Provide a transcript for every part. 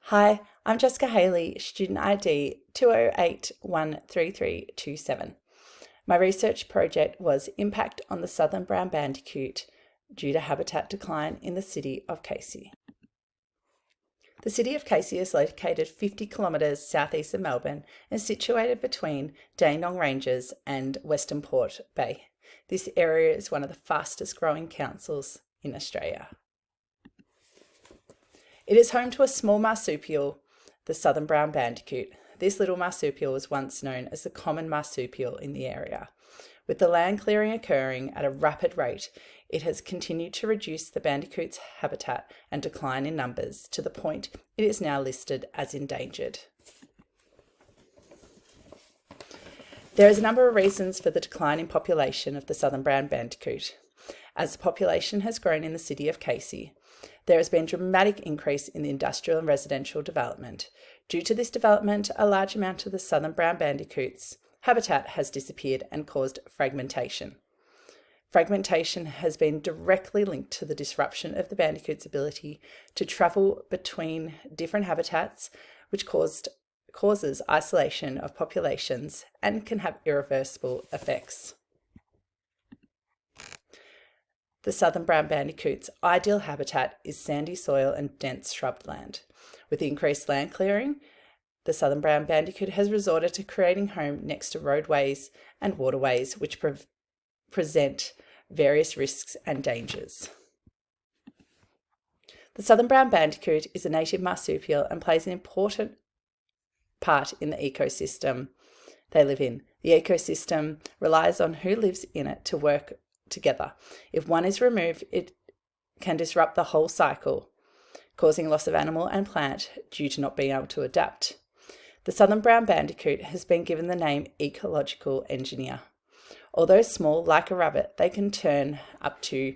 Hi, I'm Jessica Haley, student ID 208-13327. My research project was Impact on the Southern Brown Bandicoot due to habitat decline in the city of Casey. The city of Casey is located 50 kilometres southeast of Melbourne and is situated between Dandenong Ranges and Western Port Bay. This area is one of the fastest growing councils in Australia. It is home to a small marsupial, the southern brown bandicoot. This little marsupial was once known as the common marsupial in the area. With the land clearing occurring at a rapid rate, it has continued to reduce the bandicoot's habitat and decline in numbers to the point it is now listed as endangered. There is a number of reasons for the decline in population of the southern brown bandicoot. As the population has grown in the city of Casey, there has been a dramatic increase in the industrial and residential development. Due to this development, a large amount of the southern brown bandicoot's habitat has disappeared and caused fragmentation. Fragmentation has been directly linked to the disruption of the bandicoot's ability to travel between different habitats, which causes isolation of populations and can have irreversible effects. The southern brown bandicoot's ideal habitat is sandy soil and dense shrubland. With the increased land clearing, the southern brown bandicoot has resorted to creating home next to roadways and waterways, which present various risks and dangers. The southern brown bandicoot is a native marsupial and plays an important part in the ecosystem they live in. The ecosystem relies on who lives in it to work together. If one is removed, it can disrupt the whole cycle, causing loss of animal and plant due to not being able to adapt. The southern brown bandicoot has been given the name ecological engineer. Although small, like a rabbit, they can turn up to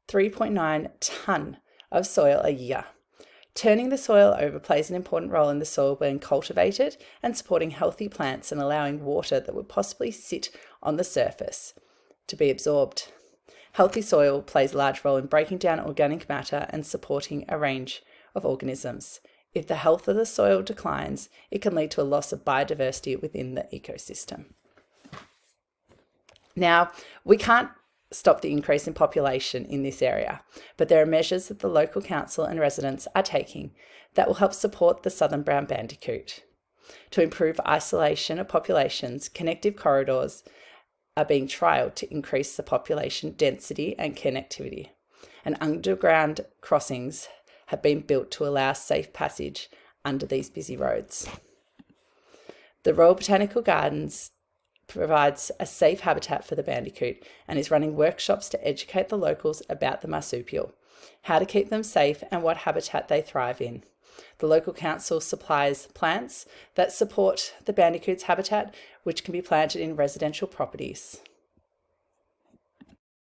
3.9 tonne of soil a year. Turning the soil over plays an important role in the soil being cultivated and supporting healthy plants and allowing water that would possibly sit on the surface to be absorbed. Healthy soil plays a large role in breaking down organic matter and supporting a range of organisms. If the health of the soil declines, it can lead to a loss of biodiversity within the ecosystem. Now, we can't stop the increase in population in this area, but there are measures that the local council and residents are taking that will help support the southern brown bandicoot. To improve isolation of populations, connective corridors are being trialled to increase the population density and connectivity, and underground crossings have been built to allow safe passage under these busy roads. The Royal Botanical Gardens provides a safe habitat for the bandicoot and is running workshops to educate the locals about the marsupial, how to keep them safe and what habitat they thrive in. The local council supplies plants that support the bandicoot's habitat, which can be planted in residential properties.